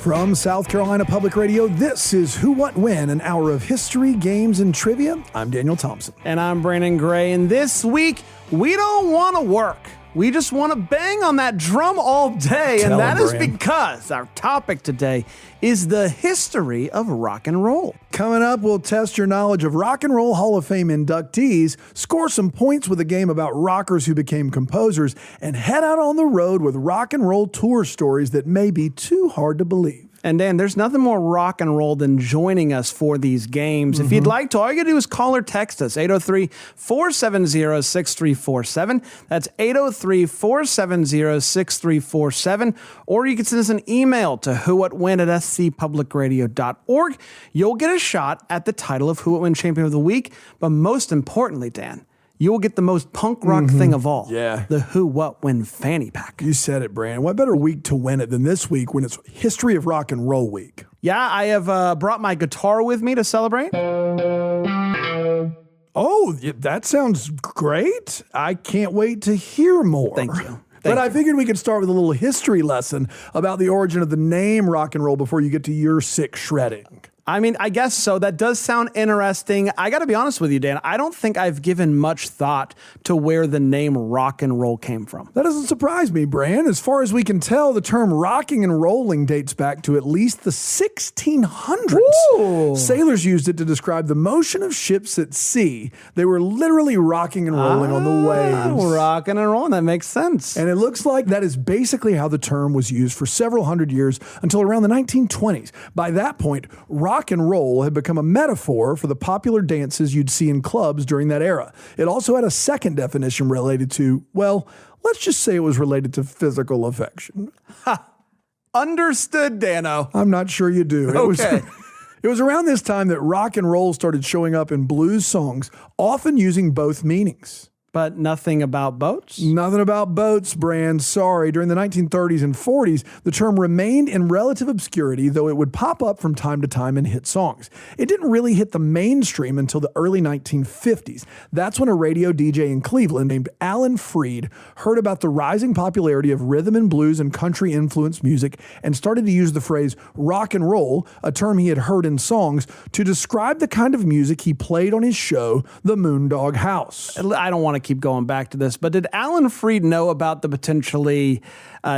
From South Carolina Public Radio, this is Who, What, When, an hour of history, games, and trivia. I'm Daniel Thompson. And I'm Brandon Gray. And this week, we don't want to work. We just want to bang on that drum all day. And that is because our topic today is the history of rock and roll. Coming up, we'll test your knowledge of Rock and Roll Hall of Fame inductees, score some points with a game about rockers who became composers, and head out on the road with rock and roll tour stories that may be too hard to believe. And Dan, there's nothing more rock and roll than joining us for these games. If you'd like to, all you gotta do is call or text us, 803-470-6347. That's 803-470-6347. Or you can send us an email to whowhatwhen@scpublicradio.org. You'll get a shot at the title of Who What When Champion of the Week. But most importantly, Dan, you will get the most punk rock thing of all. Yeah. The Who, What, When fanny pack. You said it, Brandon. What better week to win it than this week when it's History of Rock and Roll Week? Yeah, I have brought my guitar with me to celebrate. Oh, that sounds great. I can't wait to hear more. Thank you. But I figured we could start with a little history lesson about the origin of the name rock and roll before you get to your sick shredding. I mean, I guess so. That does sound interesting. I got to be honest with you, Dan. I don't think I've given much thought to where the name rock and roll came from. That doesn't surprise me, Bran. As far as we can tell, the term rocking and rolling dates back to at least the 1600s. Ooh. Sailors used it to describe the motion of ships at sea. They were literally rocking and rolling on the waves. Rocking and rolling. That makes sense. And it looks like that is basically how the term was used for several hundred years until around the 1920s. By that point, rock and roll had become a metaphor for the popular dances you'd see in clubs during that era. It also had a second definition related to, well, let's just say it was related to physical affection. Ha! Understood, Dano. I'm not sure you do. Okay. It was around this time that rock and roll started showing up in blues songs, often using both meanings. But nothing about boats? Nothing about boats, Brand. Sorry. During the 1930s and 40s, the term remained in relative obscurity, though it would pop up from time to time in hit songs. It didn't really hit the mainstream until the early 1950s. That's when a radio DJ in Cleveland named Alan Freed heard about the rising popularity of rhythm and blues and country-influenced music and started to use the phrase rock and roll, a term he had heard in songs, to describe the kind of music he played on his show, The Moondog House. I don't want to keep going back to this, but did Alan Freed know about the potentially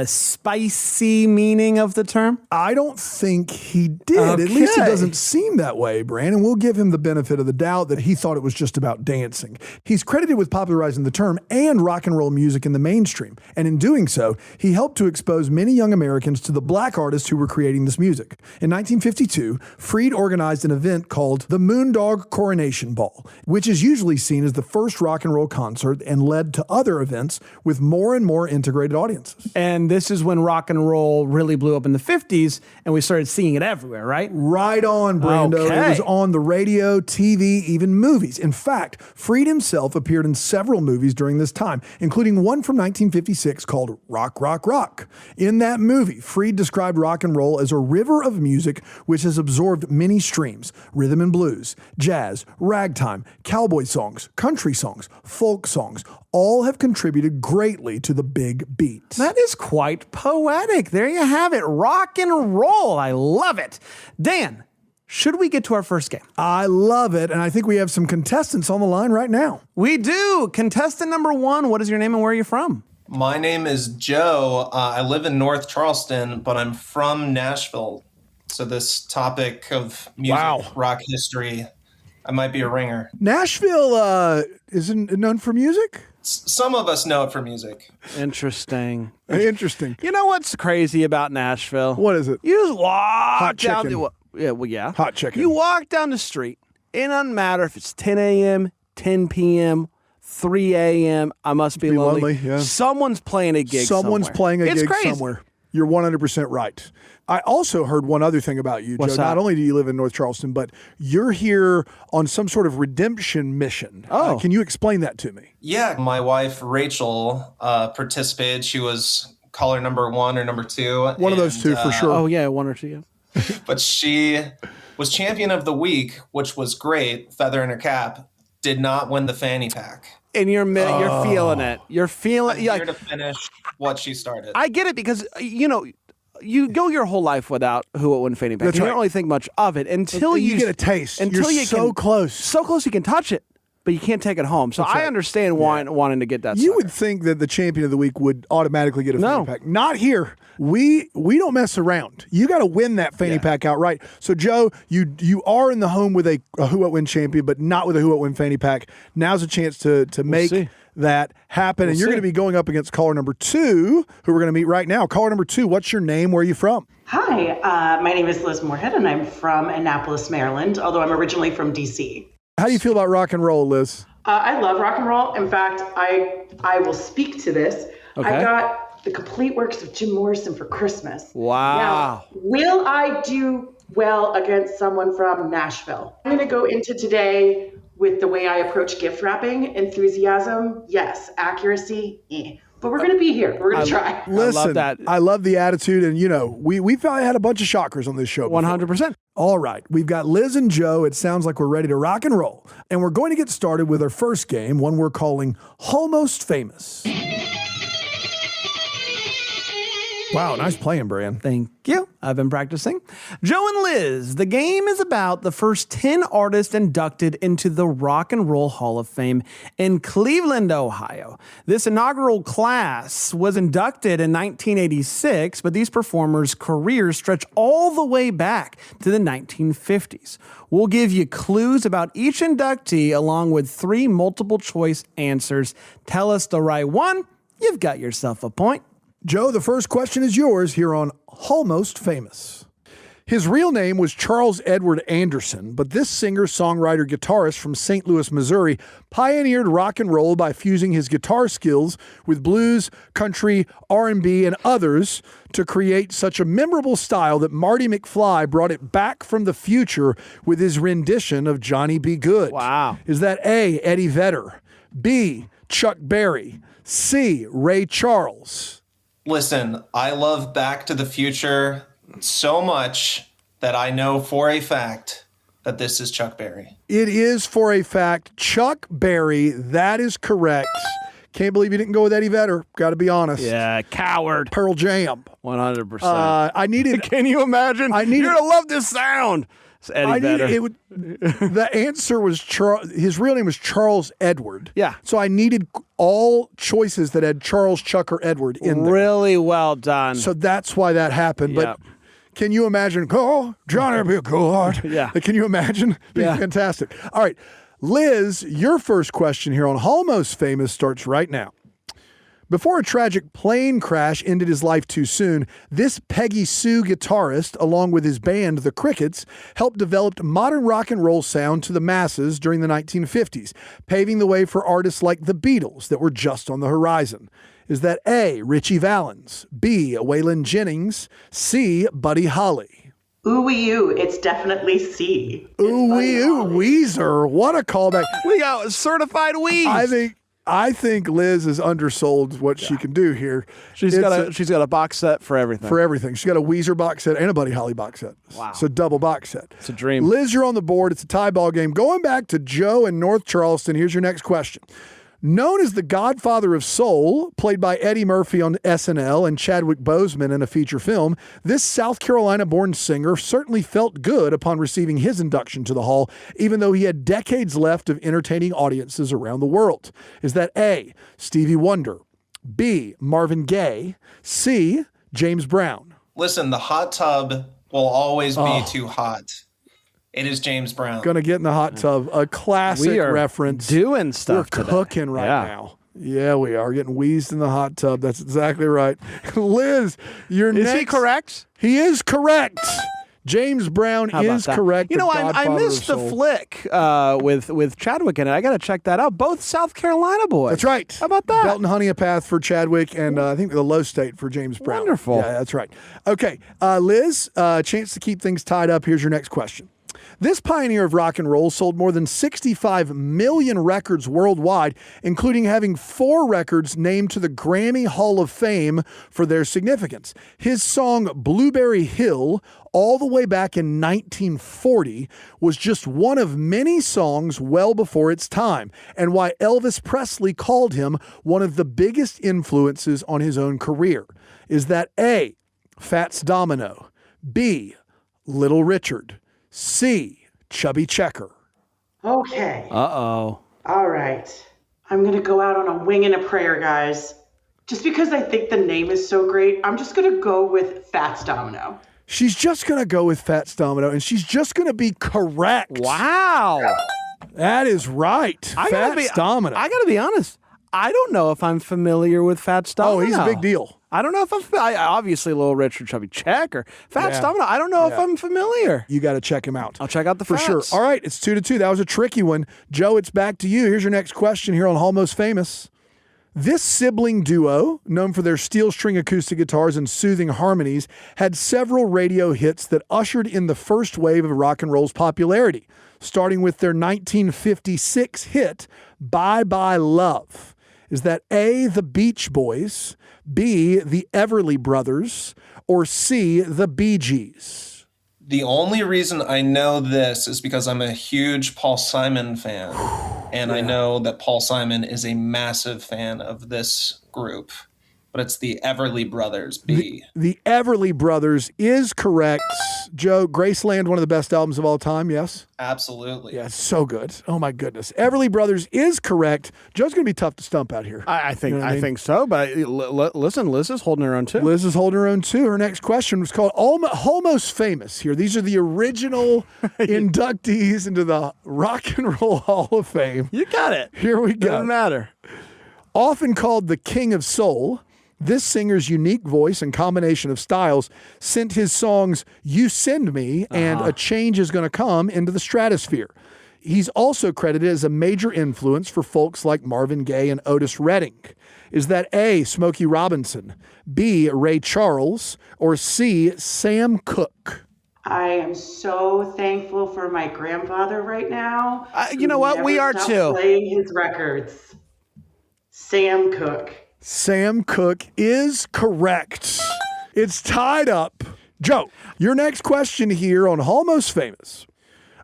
spicy meaning of the term? I don't think he did. Okay. At least it doesn't seem that way, Brandon. We'll give him the benefit of the doubt that he thought it was just about dancing. He's credited with popularizing the term and rock and roll music in the mainstream. And in doing so, he helped to expose many young Americans to the black artists who were creating this music. In 1952, Freed organized an event called the Moondog Coronation Ball, which is usually seen as the first rock and roll concert and led to other events with more and more integrated audiences. And this is when rock and roll really blew up in the 50s, and we started seeing it everywhere, right? Right on, Brando. Okay. It was on the radio, TV, even movies. In fact, Freed himself appeared in several movies during this time, including one from 1956 called Rock, Rock, Rock. In that movie, Freed described rock and roll as a river of music which has absorbed many streams: rhythm and blues, jazz, ragtime, cowboy songs, country songs, folk songs. All have contributed greatly to the big beat. That is quite poetic. There you have it. Rock and roll. I love it. Dan, should we get to our first game? I love it, and I think we have some contestants on the line right now. We do. Contestant number one, what is your name and where are you from? My name is Joe. I live in North Charleston, but I'm from Nashville. So this topic of music, rock history, I might be a ringer. Nashville isn't known for music? Some of us know it for music. Interesting. Interesting. You know what's crazy about Nashville? What is it? You just walk Hot down chicken. yeah. Hot chicken. You walk down the street. It doesn't matter if it's 10 a.m., 10 p.m., 3 a.m. I must be lonely. Yeah. Someone's playing a gig Someone's somewhere. playing a It's gig crazy. somewhere. You're 100% right. I also heard one other thing about you, What's Joe. that? Not only do you live in North Charleston, but you're here on some sort of redemption mission. Oh. Can you explain that to me? Yeah, my wife, Rachel, participated. She was caller number 1 or number 2. One of those two for sure. Oh, yeah, one or two. Yeah. But she was champion of the week, which was great, feather in her cap, did not win the fanny pack. And you're feeling it. You're feeling I'm here to finish what she started. I get it because, you know, you go your whole life without Who, What, When, Fanny Pack. That's You right. don't really think much of it until you get a taste. Until You're so close. So close you can touch it, but you can't take it home. So I understand wanting to get that. You sucker. would think that the champion of the week would automatically get a No. fanny pack. Not here. We don't mess around. You got to win that fanny pack outright. So, Joe, you are in the home with a Who What Win champion, but not with a Who What Win fanny pack. Now's a chance to make that happen. And you're going to be going up against caller number 2, who we're going to meet right now. Caller number 2, what's your name? Where are you from? Hi, my name is Liz Moorhead, and I'm from Annapolis, Maryland, although I'm originally from D.C. How do you feel about rock and roll, Liz? I love rock and roll. In fact, I will speak to this. Okay. I got the complete works of Jim Morrison for Christmas. Wow. Now, will I do well against someone from Nashville? I'm going to go into today with the way I approach gift wrapping. Enthusiasm, yes. Accuracy, But we're going to be here. We're going to try. Listen, I love that. I love the attitude. And, we've probably had a bunch of shockers on this show before. 100%. All right. We've got Liz and Joe. It sounds like we're ready to rock and roll. And we're going to get started with our first game, one we're calling Almost Famous. Wow, nice playing, Brian. Thank you. I've been practicing. Joe and Liz, the game is about the first 10 artists inducted into the Rock and Roll Hall of Fame in Cleveland, Ohio. This inaugural class was inducted in 1986, but these performers' careers stretch all the way back to the 1950s. We'll give you clues about each inductee along with 3 multiple choice answers. Tell us the right one, you've got yourself a point. Joe, the first question is yours here on Almost Famous. His real name was Charles Edward Anderson, but this singer-songwriter-guitarist from St. Louis, Missouri, pioneered rock and roll by fusing his guitar skills with blues, country, R&B, and others to create such a memorable style that Marty McFly brought it back from the future with his rendition of Johnny B. Good. Wow. Is that A, Eddie Vedder, B, Chuck Berry, C, Ray Charles? Listen, I love Back to the Future so much that I know for a fact that this is Chuck Berry. It is for a fact Chuck Berry. That is correct. Can't believe you didn't go with Eddie Vedder. Got to be honest. Yeah, coward. Pearl Jam. 100%. I needed. Can you imagine? You're going to love this sound. It's Eddie Vedder. The answer was his real name was Charles Edward. Yeah. So I needed all choices that had Charles, Chuck, or Edward in there. Really well done. So that's why that happened. Yep. But can you imagine? Oh, Johnny be good. Yeah. Can you imagine? Be fantastic. All right. Liz, your first question here on Almost Famous starts right now. Before a tragic plane crash ended his life too soon, this Peggy Sue guitarist, along with his band, The Crickets, helped develop modern rock and roll sound to the masses during the 1950s, paving the way for artists like the Beatles that were just on the horizon. Is that A, Ritchie Valens, B, Waylon Jennings, C, Buddy Holly? Ooh-wee-oo, it's definitely C. Ooh-wee-oo, Weezer. What a callback. We got certified Weez. I think Liz is undersold what she can do here. She's got a box set for everything. For everything. She's got a Weezer box set and a Buddy Holly box set. Wow. It's a double box set. It's a dream. Liz, you're on the board. It's a tie ball game. Going back to Joe in North Charleston, here's your next question. Known as the Godfather of Soul, played by Eddie Murphy on SNL and Chadwick Boseman in a feature film, this South Carolina-born singer certainly felt good upon receiving his induction to the Hall, even though he had decades left of entertaining audiences around the world. Is that A, Stevie Wonder, B, Marvin Gaye, C, James Brown? Listen, the hot tub will always be too hot. It is James Brown. Gonna get in the hot tub. A classic we are reference. Doing stuff. We're cooking right now. Yeah, we are getting wheezed in the hot tub. That's exactly right. Liz, Is he correct? He is correct. James Brown is correct. You know, I missed the flick with Chadwick in it. I got to check that out. Both South Carolina boys. That's right. How about that? Belton Honeypath for Chadwick and I think the Low State for James Brown. Wonderful. Yeah, that's right. Okay, Liz, chance to keep things tied up. Here's your next question. This pioneer of rock and roll sold more than 65 million records worldwide, including having 4 records named to the Grammy Hall of Fame for their significance. His song Blueberry Hill, all the way back in 1940, was just one of many songs well before its time, and why Elvis Presley called him one of the biggest influences on his own career. Is that A, Fats Domino, B, Little Richard, C, Chubby Checker. Okay. Uh-oh. All right. I'm going to go out on a wing and a prayer, guys. Just because I think the name is so great, I'm just going to go with Fats Domino. She's just going to go with Fats Domino, and she's just going to be correct. Wow. That is right. Fats Domino. I got to be honest. I don't know if I'm familiar with Fats Domino. Oh, he's a big deal. I don't know if obviously Little Richard, Chubby Checker. Fats Domino, I don't know if I'm familiar. You got to check him out. I'll check out the For Fats. sure. All right, it's 2-2. That was a tricky one. Joe, it's back to you. Here's your next question here on Almost Famous. This sibling duo, known for their steel string acoustic guitars and soothing harmonies, had several radio hits that ushered in the first wave of rock and roll's popularity, starting with their 1956 hit, Bye Bye Love. Is that A, the Beach Boys, B, the Everly Brothers, or C, the Bee Gees? The only reason I know this is because I'm a huge Paul Simon fan. And I know that Paul Simon is a massive fan of this group. But it's the Everly Brothers, B. The Everly Brothers is correct. Joe, Graceland, one of the best albums of all time, yes? Absolutely. Yeah, it's so good. Oh, my goodness. Everly Brothers is correct. Joe's going to be tough to stump out here. I think You know what I mean? think so, but listen, Liz is holding her own too. Liz is holding her own, too. Her next question was called Almost Famous here. These are the original inductees into the Rock and Roll Hall of Fame. You got it. Here we go. Doesn't matter. Often called the King of Soul, this singer's unique voice and combination of styles sent his songs You Send Me and A Change Is Gonna Come into the stratosphere. He's also credited as a major influence for folks like Marvin Gaye and Otis Redding. Is that A, Smokey Robinson, B, Ray Charles, or C, Sam Cooke? I am so thankful for my grandfather right now. You know what? We are Never too. stopped playing his records. Sam Cooke. Sam Cooke is correct. It's tied up. Joe, your next question here on Almost Famous.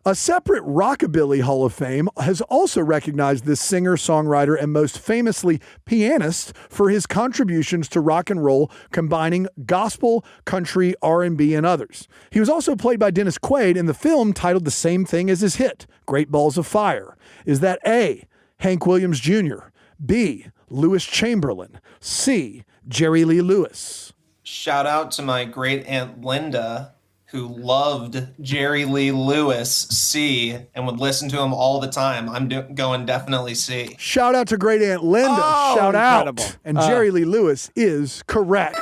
A separate Rockabilly Hall of Fame has also recognized this singer, songwriter, and most famously pianist for his contributions to rock and roll, combining gospel, country, R&B, and others. He was also played by Dennis Quaid in the film titled the same thing as his hit, Great Balls of Fire. Is that A, Hank Williams Jr., B, Lewis Chamberlain, C, Jerry Lee Lewis? Shout out to my great aunt Linda, who loved Jerry Lee Lewis, C, and would listen to him all the time. I'm going definitely C. Shout out to great aunt Linda. Oh, Shout incredible. out. And Jerry Lee Lewis is correct.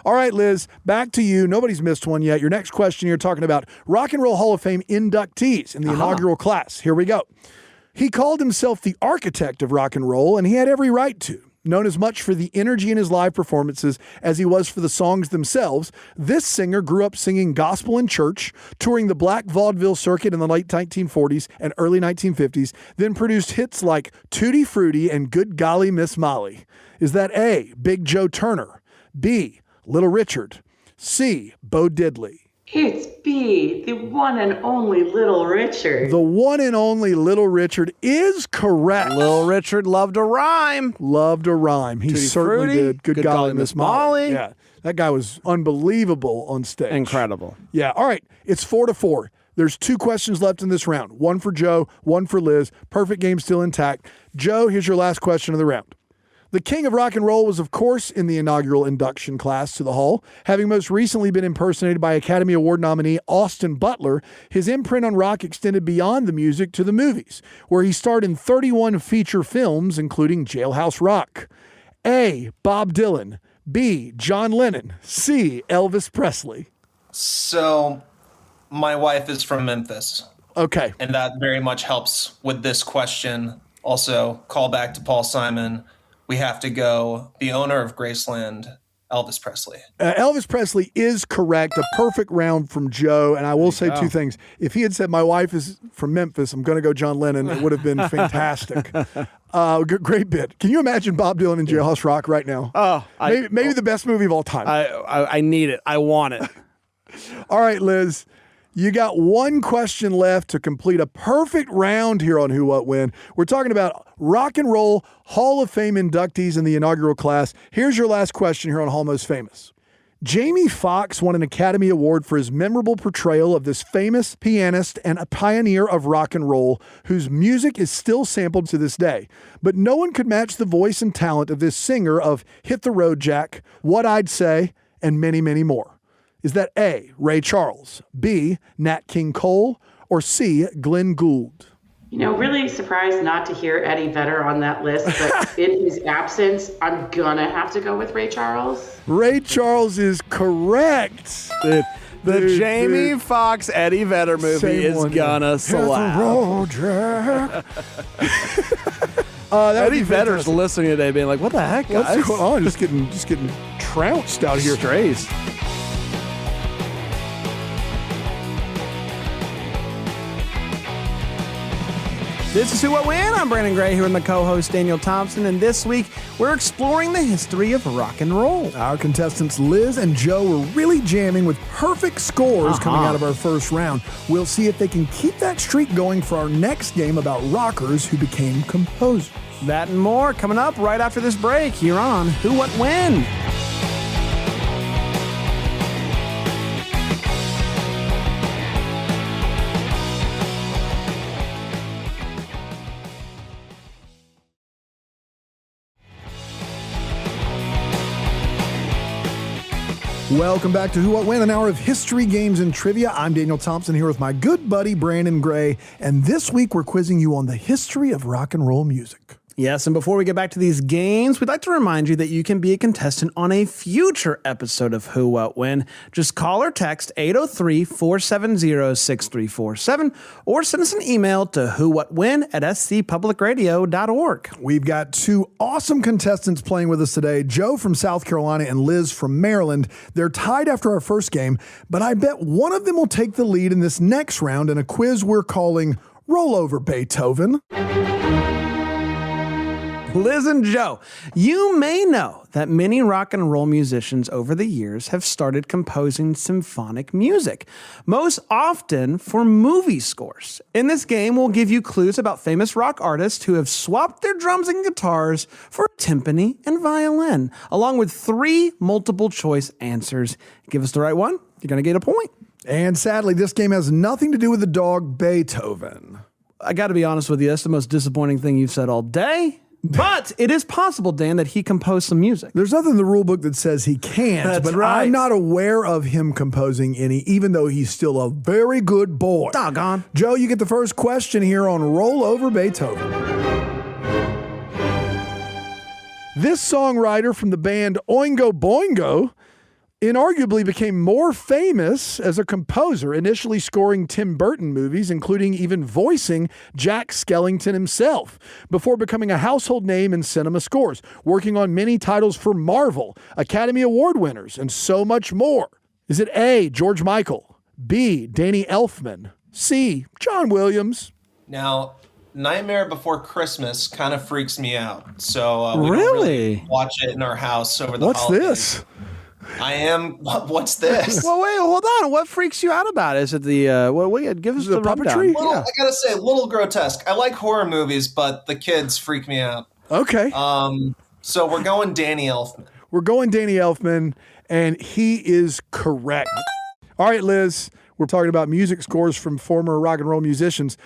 All right, Liz, back to you. Nobody's missed one yet. Your next question, you're talking about Rock and Roll Hall of Fame inductees in the inaugural class. Here we go. He called himself the architect of rock and roll, and he had every right to. Known as much for the energy in his live performances as he was for the songs themselves, this singer grew up singing gospel in church, touring the black vaudeville circuit in the late 1940s and early 1950s, then produced hits like Tutti Frutti and Good Golly Miss Molly. Is that A, Big Joe Turner, B, Little Richard, C, Bo Diddley? It's B, the one and only Little Richard. The one and only Little Richard is correct. Little Richard loved a rhyme. Loved a rhyme. He Tutti certainly Frutti, did. Good golly, Miss Molly. Yeah, that guy was unbelievable on stage. Incredible. Yeah. All right. It's 4-4. There's 2 questions left in this round. One for Joe, one for Liz. Perfect game still intact. Joe, here's your last question of the round. The king of rock and roll was, of course, in the inaugural induction class to the Hall. Having most recently been impersonated by Academy Award nominee Austin Butler, his imprint on rock extended beyond the music to the movies, where he starred in 31 feature films, including Jailhouse Rock. A, Bob Dylan. B, John Lennon. C, Elvis Presley. So, my wife is from Memphis. Okay. And that very much helps with this question. Also, call back to Paul Simon. We have to go the owner of Graceland, Elvis Presley. Elvis Presley is correct. A perfect round from Joe. And I will say 2 things. If he had said, my wife is from Memphis, I'm going to go John Lennon, it would have been fantastic. Great bit. Can you imagine Bob Dylan in Jailhouse Rock right now? Oh, maybe the best movie of all time. I need it. I want it. All right, Liz. You got 1 question left to complete a perfect round here on Who, What, When. We're talking about Rock and Roll Hall of Fame inductees in the inaugural class. Here's your last question here on Almost Famous. Jamie Foxx won an Academy Award for his memorable portrayal of this famous pianist and a pioneer of rock and roll whose music is still sampled to this day. But no one could match the voice and talent of this singer of Hit the Road Jack, What I'd Say, and many, many more. Is that A, Ray Charles, B, Nat King Cole, or C, Glenn Gould? Really surprised not to hear Eddie Vedder on that list, but in his absence, I'm gonna have to go with Ray Charles. Ray Charles is correct. The Jamie Foxx Eddie Vedder movie is gonna slap. Eddie Vedder's listening today being like, what the heck, guys? What's going on? Just getting trounced out here. Strays. This is Who What When. I'm Brandon Gray here with my co-host Daniel Thompson, and this week we're exploring the history of rock and roll. Our contestants Liz and Joe were really jamming with perfect scores coming out of our first round. We'll see if they can keep that streak going for our next game about rockers who became composers. That and more coming up right after this break here on Who What When. Welcome back to Who What When, an hour of history, games, and trivia. I'm Daniel Thompson here with my good buddy Brandon Gray, and this week we're quizzing you on the history of rock and roll music. Yes, and before we get back to these games, we'd like to remind you that you can be a contestant on a future episode of Who What When. Just call or text 803-470-6347 or send us an email to whowhatwhen@scpublicradio.org. We've got two awesome contestants playing with us today, Joe from South Carolina and Liz from Maryland. They're tied after our first game, but I bet one of them will take the lead in this next round in a quiz we're calling Rollover Beethoven. Liz and Joe, you may know that many rock and roll musicians over the years have started composing symphonic music, most often for movie scores. In this game, we'll give you clues about famous rock artists who have swapped their drums and guitars for timpani and violin, along with 3 multiple choice answers. Give us the right one, you're going to get a point. And sadly, this game has nothing to do with the dog Beethoven. I got to be honest with you, that's the most disappointing thing you've said all day. But it is possible, Dan, that he composed some music. There's nothing in the rule book that says he can't, That's but right. I'm not aware of him composing any, even though he's still a very good boy. Doggone. Joe, you get the first question here on Rollover Beethoven. This songwriter from the band Oingo Boingo inarguably became more famous as a composer, initially scoring Tim Burton movies, including even voicing Jack Skellington himself, before becoming a household name in cinema scores, working on many titles for Marvel, Academy Award winners, and so much more. Is it A, George Michael, B, Danny Elfman, C, John Williams? Now, Nightmare Before Christmas kind of freaks me out. So we Really? don't really watch it in our house over the What's holidays. this? What's this? Well, wait, hold on. What freaks you out about it? Is it the, give us the puppetry? rundown. I gotta say, a little grotesque. I like horror movies, but the kids freak me out. Okay. So we're going Danny Elfman. We're going Danny Elfman, and he is correct. All right, Liz, we're talking about music scores from former rock and roll musicians.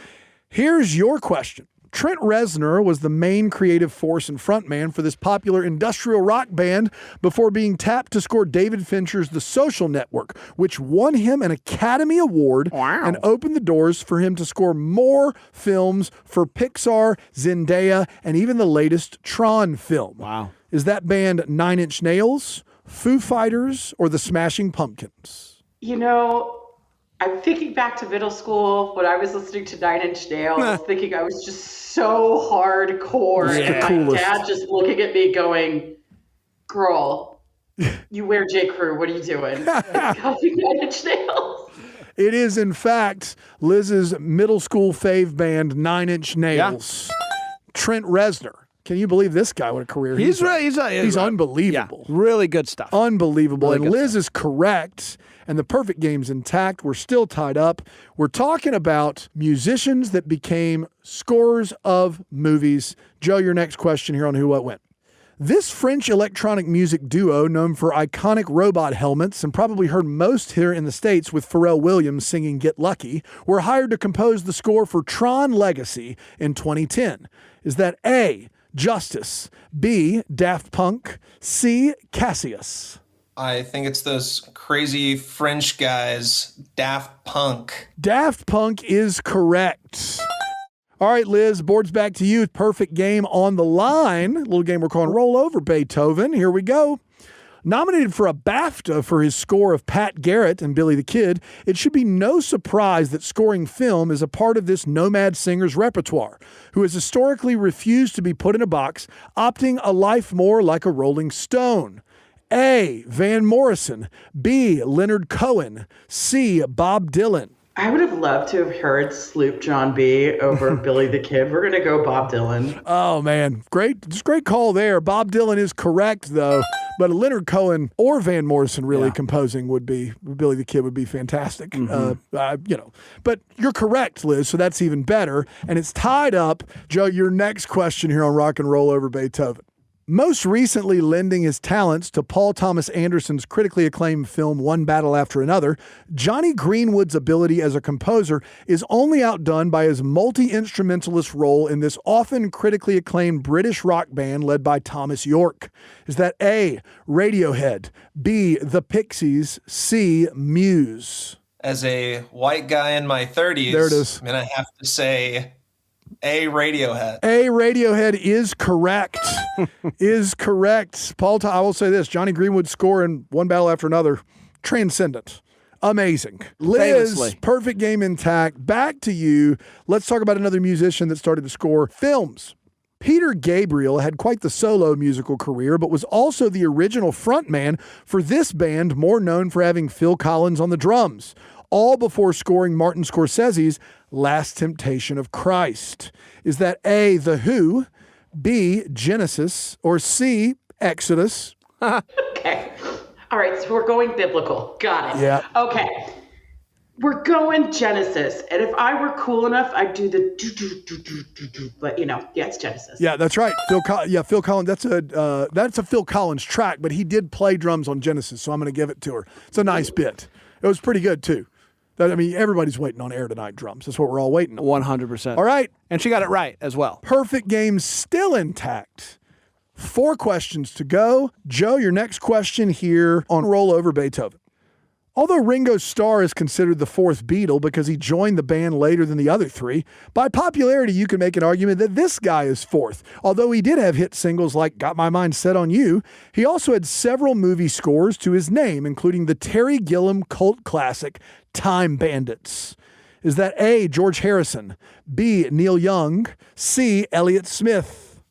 Here's your question. Trent Reznor was the main creative force and frontman for this popular industrial rock band before being tapped to score David Fincher's The Social Network, which won him an Academy Award and opened the doors for him to score more films for Pixar, Zendaya, and even the latest Tron film. Wow. Is that band Nine Inch Nails, Foo Fighters, or the Smashing Pumpkins? I'm thinking back to middle school when I was listening to Nine Inch Nails, thinking I was just so hardcore. Yeah. And my dad just looking at me going, girl, you wear J. Crew, what are you doing? It's gotta be Nine Inch Nails. It is, in fact, Liz's middle school fave band, Nine Inch Nails. Trent Reznor. Can you believe this guy? What a career He's He's unbelievable. Yeah, really good stuff. Unbelievable. Really and good Liz is correct, and the perfect game's intact. We're still tied up. We're talking about musicians that became scorers of movies. Joe, your next question here on Who What When. This French electronic music duo, known for iconic robot helmets and probably heard most here in the States with Pharrell Williams singing Get Lucky, were hired to compose the score for Tron Legacy in 2010. Is that A, Justice, B, Daft Punk, C, Cassius? I think it's those crazy French guys, Daft Punk. Daft Punk is correct. All right, Liz, board's back to you. Perfect game on the line. A little game we're calling Roll Over Beethoven. Here we go. Nominated for a BAFTA for his score of Pat Garrett and Billy the Kid, it should be no surprise that scoring film is a part of this nomad singer's repertoire, who has historically refused to be put in a box, opting a life more like a Rolling Stone. A, Van Morrison. B, Leonard Cohen. C, Bob Dylan. I would have loved to have heard Sloop John B. over Billy the Kid. We're going to go Bob Dylan. Oh, man. Just great call there. Bob Dylan is correct, though. But Leonard Cohen or Van Morrison really composing would be, Billy the Kid would be fantastic. But you're correct, Liz, so that's even better. And it's tied up. Joe, your next question here on Rock and Roll Over Beethoven. Most recently lending his talents to Paul Thomas Anderson's critically acclaimed film One Battle After Another, Johnny Greenwood's ability as a composer is only outdone by his multi-instrumentalist role in this often critically acclaimed British rock band led by Thomas York. Is that A, Radiohead, B, The Pixies, C, Muse? As a white guy in my 30s, there it is. I'm going to have to say A, Radiohead. A, Radiohead is correct. Is correct. I will say this, Johnny Greenwood's score in One Battle After Another, transcendent. Amazing. Liz, Famously. Perfect game intact. Back to you. Let's talk about another musician that started to score films. Peter Gabriel had quite the solo musical career, but was also the original frontman for this band, more known for having Phil Collins on the drums, all before scoring Martin Scorsese's Last Temptation of Christ. Is that A, The Who, B, Genesis, or C, Exodus? Okay. All right, so we're going biblical. Got it. Yeah. Okay. We're going Genesis. And if I were cool enough, I'd do the do. But, it's Genesis. Yeah, that's right. Phil Collins. That's a Phil Collins track, but he did play drums on Genesis, so I'm going to give it to her. It's a nice bit. It was pretty good, too. Everybody's waiting on Air Tonight drums. That's what we're all waiting on. 100%. All right. And she got it right as well. Perfect game still intact. 4 questions to go. Joe, your next question here on Roll Over Beethoven. Although Ringo Starr is considered the 4th Beatle because he joined the band later than the other 3, by popularity you can make an argument that this guy is 4th. Although he did have hit singles like Got My Mind Set on You, he also had several movie scores to his name, including the Terry Gilliam cult classic Time Bandits. Is that A, George Harrison, B, Neil Young, C, Elliott Smith?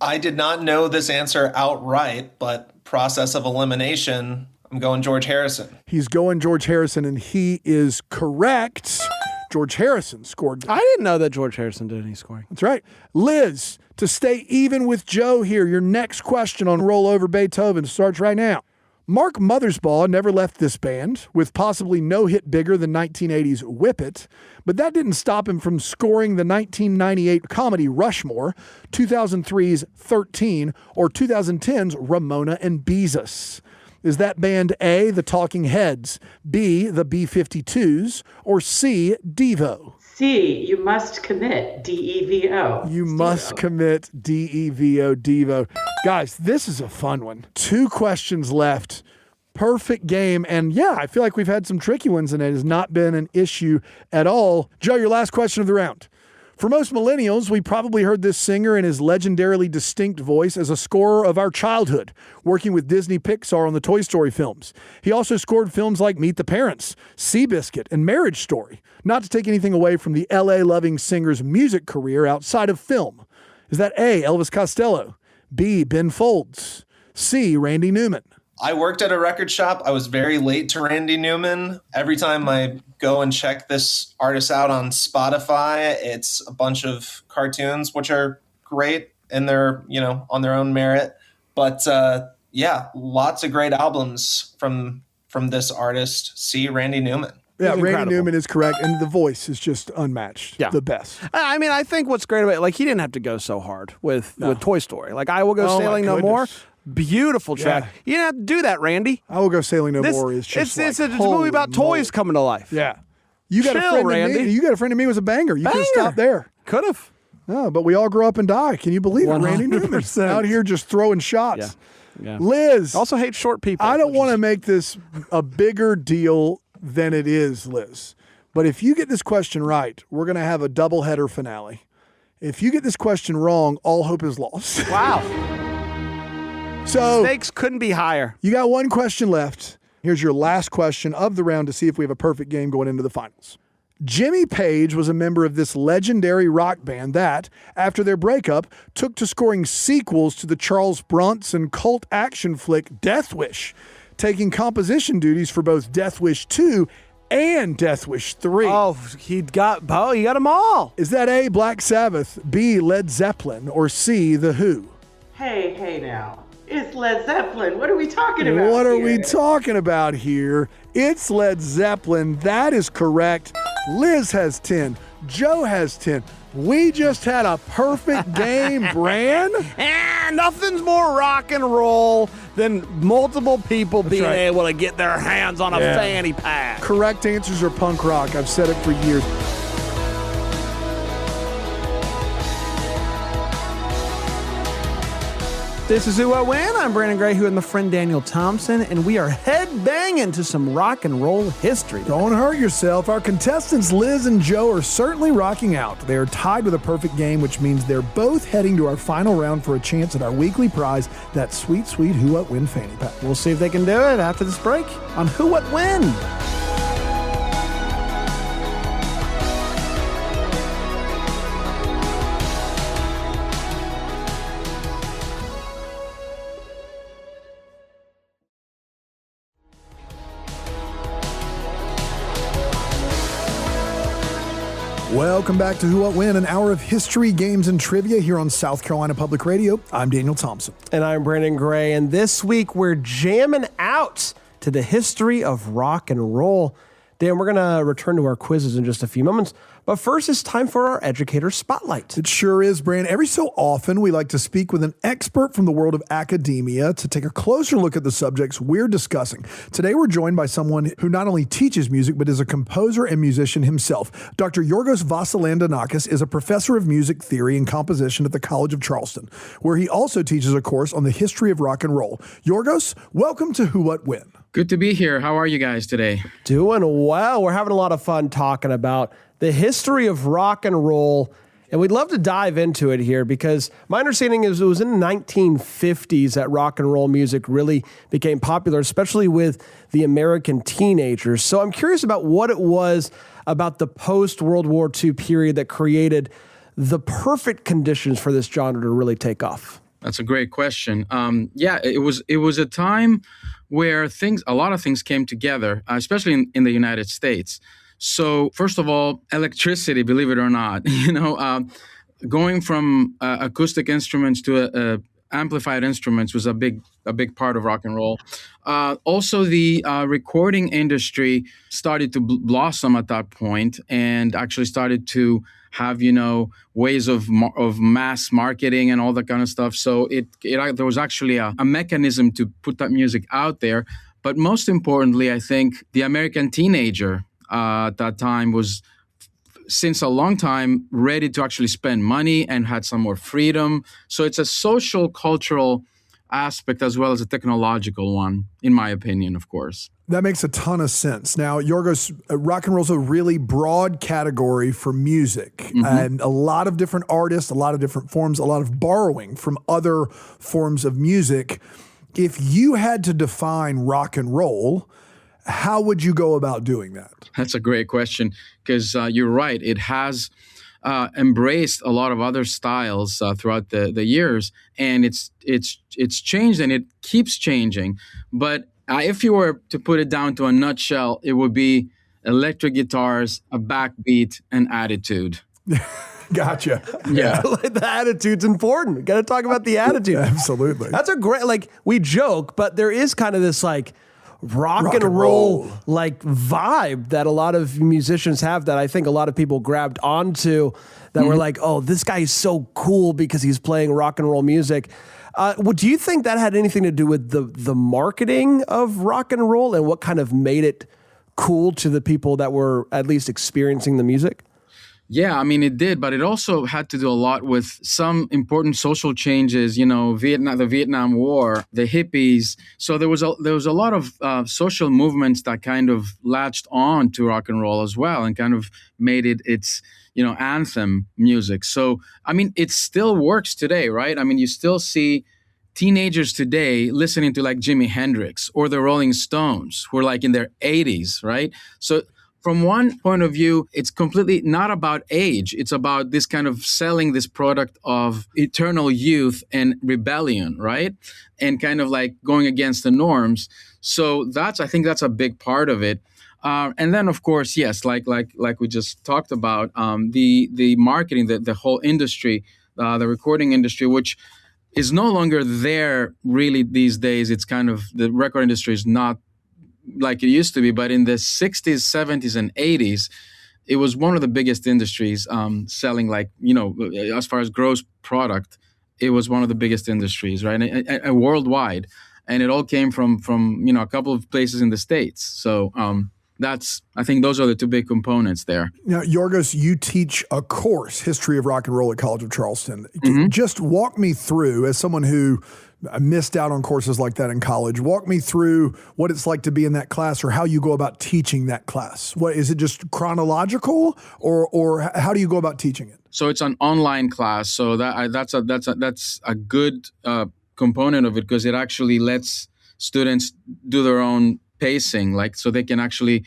I did not know this answer outright, but process of elimination, I'm going George Harrison. He's going George Harrison, and he is correct. George Harrison scored. I didn't know that George Harrison did any scoring. That's right. Liz, to stay even with Joe here, your next question on Roll Over Beethoven starts right now. Mark Mothersbaugh never left this band, with possibly no hit bigger than 1980's Whip It, but that didn't stop him from scoring the 1998 comedy Rushmore, 2003's 13, or 2010's Ramona and Beezus. Is that band A, the Talking Heads, B, the B-52s, or C, Devo? C, you must commit, D-E-V-O. You must commit, D-E-V-O, Devo. Guys, this is a fun one. 2 questions left. Perfect game. And yeah, I feel like we've had some tricky ones, and it has not been an issue at all. Joe, your last question of the round. For most millennials, we probably heard this singer in his legendarily distinct voice as a scorer of our childhood, working with Disney Pixar on the Toy Story films. He also scored films like Meet the Parents, Seabiscuit, and Marriage Story, not to take anything away from the LA-loving singer's music career outside of film. Is that A, Elvis Costello, B, Ben Folds, C, Randy Newman? I worked at a record shop. I was very late to Randy Newman. Every time I go and check this artist out on Spotify, it's a bunch of cartoons, which are great in their, on their own merit. But lots of great albums from this artist. See Randy Newman. Yeah, Randy incredible. Newman is correct, and the voice is just unmatched. Yeah. The best. I mean, I think what's great about it, like, he didn't have to go so hard with Toy Story. Like, I Will Go Oh, my Sailing No More. goodness. Beautiful track. Yeah. You didn't have to do that, Randy. I Will Go Sailing No More is just it's like, a movie about holy toys coming to life. Yeah. You got Chill, a friend Randy. of me. You got a friend of me was a banger. You could have stopped there. Could have. No, but we all grow up and die. Can you believe it? Randy Newman 100%. out here just throwing shots. Yeah. Liz. Also hate short people. I don't want to make this a bigger deal than it is, Liz. But if you get this question right, we're going to have a doubleheader finale. If you get this question wrong, all hope is lost. Wow. So Stakes couldn't be higher. you got one question left. Here's your last question of the round to see if we have a perfect game going into the finals. Jimmy Page was a member of this legendary rock band that, after their breakup, took to scoring sequels to the Charles Bronson cult action flick Death Wish, taking composition duties for both Death Wish 2 and Death Wish 3. Oh, he got them all. Is that A, Black Sabbath, B, Led Zeppelin, or C, The Who? Hey now. It's Led Zeppelin. What are we talking about What are here? we talking about here? It's Led Zeppelin. That is correct. Liz has 10. Joe has 10. We just had a perfect game, Bran. And nothing's more rock and roll than multiple people being right. able to get their hands on a Yeah. fanny pack. Correct answers are punk rock. I've said it for years. This is Who What When. I'm Brandon Gray, who and my friend Daniel Thompson, and we are head-banging to some rock and roll history. Don't hurt yourself. Our contestants Liz and Joe are certainly rocking out. They are tied with a perfect game, which means they're both heading to our final round for a chance at our weekly prize, that sweet, sweet Who What When fanny pack. We'll see if they can do it after this break on Who What When. Welcome back to Who What When, an hour of history, games, and trivia here on South Carolina Public Radio. I'm Daniel Thompson. And I'm Brandon Gray, and this week we're jamming out to the history of rock and roll. Dan, we're going to return to our quizzes in just a few moments, but first it's time for our Educator Spotlight. It sure is, Bran. Every so often, we like to speak with an expert from the world of academia to take a closer look at the subjects we're discussing. Today, we're joined by someone who not only teaches music, but is a composer and musician himself. Dr. Yiorgos Vassilandonakis is a professor of music theory and composition at the College of Charleston, where he also teaches a course on the history of rock and roll. Yiorgos, welcome to Who What When. Good to be here. How are you guys today? Doing well. We're having a lot of fun talking about the history of rock and roll, and we'd love to dive into it here because my understanding is it was in the 1950s that rock and roll music really became popular, especially with the American teenagers. So I'm curious about what it was about the post-World War II period that created the perfect conditions for this genre to really take off. That's a great question. It was a time where a lot of things came together, especially in the United States. So first of all, electricity, believe it or not, going from acoustic instruments to amplified instruments was a big part of rock and roll. Also, the recording industry started to blossom at that point, and actually started to have ways of mass marketing and all that kind of stuff. So there was actually a mechanism to put that music out there. But most importantly, I think the American teenager at that time was, since a long time, ready to actually spend money and had some more freedom. So it's a social, cultural aspect as well as a technological one, in my opinion, of course. That makes a ton of sense. Now, Yiorgos, rock and roll is a really broad category for music, and a lot of different artists, a lot of different forms, a lot of borrowing from other forms of music. If you had to define rock and roll, how would you go about doing that? That's a great question, because you're right. It has embraced a lot of other styles throughout the years, and it's changed and it keeps changing. But if you were to put it down to a nutshell, it would be electric guitars, a backbeat, and attitude. Gotcha. Yeah. The attitude's important. We got to talk about the attitude. Absolutely. That's a great, we joke, but there is kind of this rock and roll like vibe that a lot of musicians have that I think a lot of people grabbed onto that were like, oh, this guy is so cool because he's playing rock and roll music. Do you think that had anything to do with the marketing of rock and roll and what kind of made it cool to the people that were at least experiencing the music? Yeah, I mean, it did, but it also had to do a lot with some important social changes, the Vietnam War, the hippies. So there was a lot of social movements that kind of latched on to rock and roll as well and kind of made it its, anthem music. So, I mean, it still works today, right? I mean, you still see teenagers today listening to like Jimi Hendrix or the Rolling Stones who are like in their 80s, right? So from one point of view, it's completely not about age. It's about this kind of selling this product of eternal youth and rebellion, right? And kind of like going against the norms. So I think that's a big part of it. And then, of course, yes, like we just talked about, the marketing, the whole industry, the recording industry, which is no longer there really these days. It's kind of the record industry is not like it used to be, but in the 60s, 70s, and 80s, it was one of the biggest industries selling as far as gross product, it was one of the biggest industries, right? And worldwide. And it all came from a couple of places in the States. So I think those are the two big components there. Now, Yiorgos, you teach a course, History of Rock and Roll at College of Charleston. Just walk me through, as someone who missed out on courses like that in college, walk me through what it's like to be in that class or how you go about teaching that class. What is it, just chronological or how do you go about teaching it? So it's an online class. So that's a good component of it because it actually lets students do their own pacing, so they can actually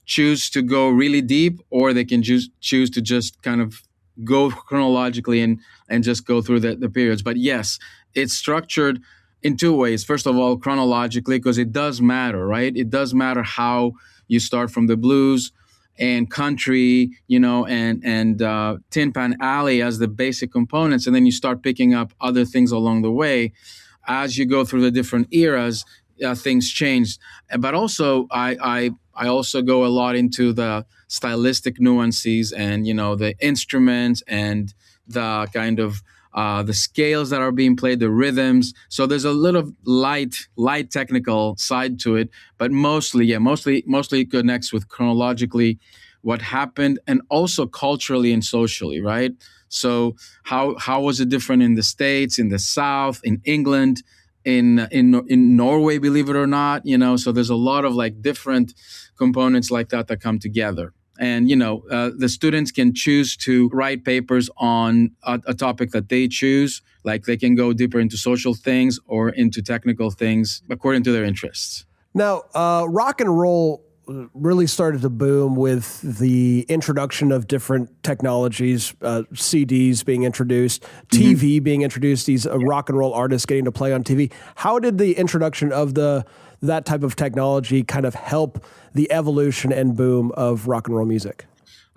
choose to go really deep or they can choose to just kind of go chronologically and just go through the periods. But yes, it's structured in two ways. First of all, chronologically, because it does matter, right? It does matter how you start from the blues and country, and Tin Pan Alley as the basic components. And then you start picking up other things along the way. As you go through the different eras, things change. But also, I also go a lot into the stylistic nuances and, the instruments and the kind of the scales that are being played, the rhythms. So there's a little light technical side to it, but mostly it connects with chronologically what happened and also culturally and socially, right? So how was it different in the States, in the South, in England, in Norway, believe it or not, so there's a lot of like different components like that come together. And, the students can choose to write papers on a topic that they choose. Like they can go deeper into social things or into technical things according to their interests. Now, rock and roll really started to boom with the introduction of different technologies, CDs being introduced, TV being introduced, these rock and roll artists getting to play on TV. How did the introduction of that type of technology kind of help the evolution and boom of rock and roll music?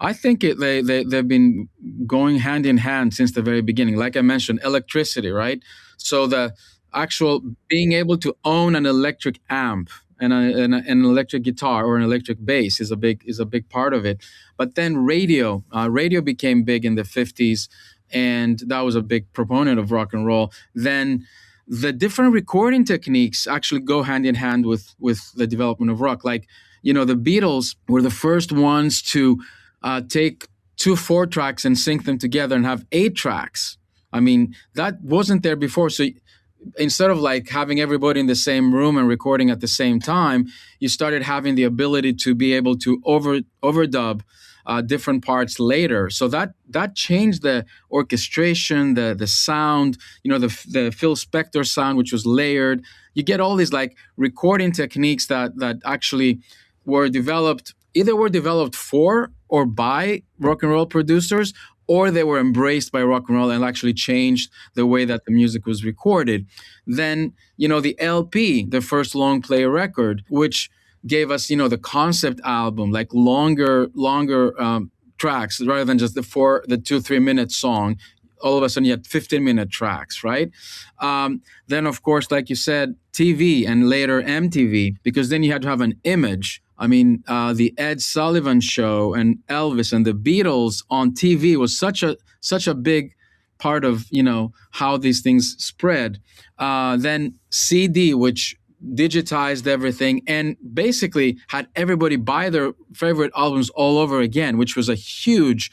I think they've been going hand in hand since the very beginning. Like I mentioned, electricity, right? So the actual being able to own an electric amp and an electric guitar or an electric bass is a big part of it. But then radio became big in the 50s, and that was a big proponent of rock and roll. Then the different recording techniques actually go hand in hand with the development of rock. Like, the Beatles were the first ones to take 2 4-tracks and sync them together and have 8 tracks. I mean, that wasn't there before. So instead of like having everybody in the same room and recording at the same time, you started having the ability to be able to overdub different parts later. So that changed the orchestration, the sound, the Phil Spector sound, which was layered. You get all these like recording techniques that actually were developed for or by rock and roll producers, or they were embraced by rock and roll and actually changed the way that the music was recorded. Then, the LP, the first long play record, which gave us, the concept album, like longer tracks rather than just the 2-3 minute song. all of a sudden you had 15-minute tracks, right? Then, of course, like you said, TV and later MTV, because then you had to have an image. I mean, the Ed Sullivan Show and Elvis and the Beatles on TV was such a big part of, how these things spread. Then CD, which digitized everything and basically had everybody buy their favorite albums all over again, which was a huge,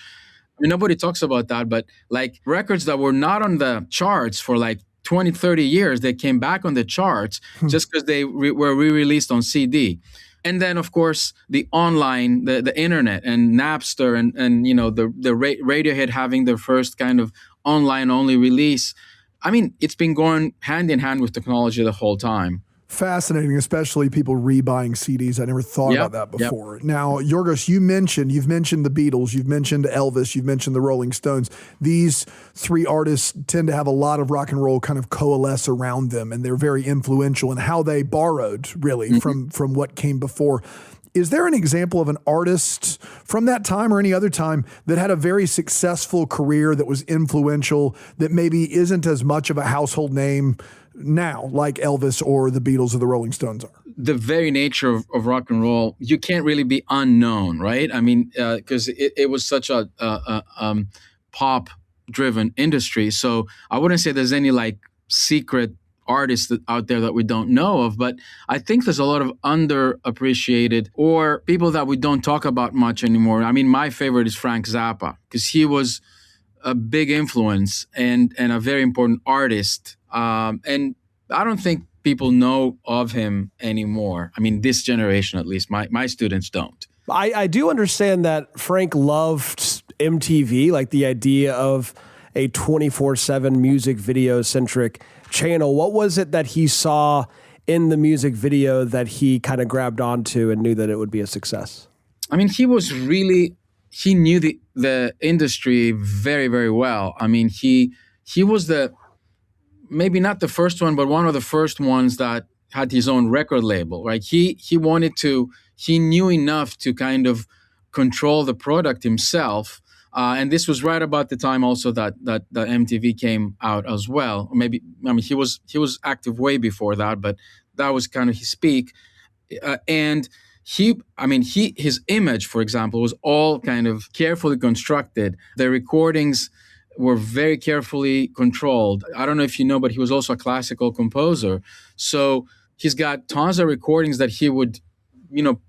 nobody talks about that, but like records that were not on the charts for like 20, 30 years, they came back on the charts just because they were re-released on CD. And then, of course, the online, the internet and Napster and the Radiohead having their first kind of online only release. I mean, it's been going hand in hand with technology the whole time. Fascinating, especially people rebuying CDs. I never thought about that before. Now, Yiorgos, you've mentioned the Beatles, you've mentioned Elvis, you've mentioned the Rolling Stones. These three artists tend to have a lot of rock and roll kind of coalesce around them, and they're very influential in how they borrowed, really, from what came before. Is there an example of an artist from that time or any other time that had a very successful career that was influential, that maybe isn't as much of a household name now, like Elvis or the Beatles or the Rolling Stones are? The very nature of rock and roll, you can't really be unknown, right? I mean, because it was such a pop-driven industry. So I wouldn't say there's any like secret artists out there that we don't know of, but I think there's a lot of underappreciated or people that we don't talk about much anymore. I mean, my favorite is Frank Zappa, because he was a big influence and a very important artist. And I don't think people know of him anymore. I mean, this generation, at least, my students don't. I do understand that Frank loved MTV, like the idea of a 24/7 music video centric channel. What was it that he saw in the music video that he kind of grabbed onto and knew that it would be a success? I mean, he knew the industry very, very well. I mean, he was maybe not the first one, but one of the first ones that had his own record label, right? He knew enough to kind of control the product himself. And this was right about the time also that MTV came out as well. Or maybe, I mean, he was active way before that, but that was kind of his peak. And his image, for example, was all kind of carefully constructed. The recordings were very carefully controlled. I don't know if you know, but he was also a classical composer. So he's got tons of recordings that he would,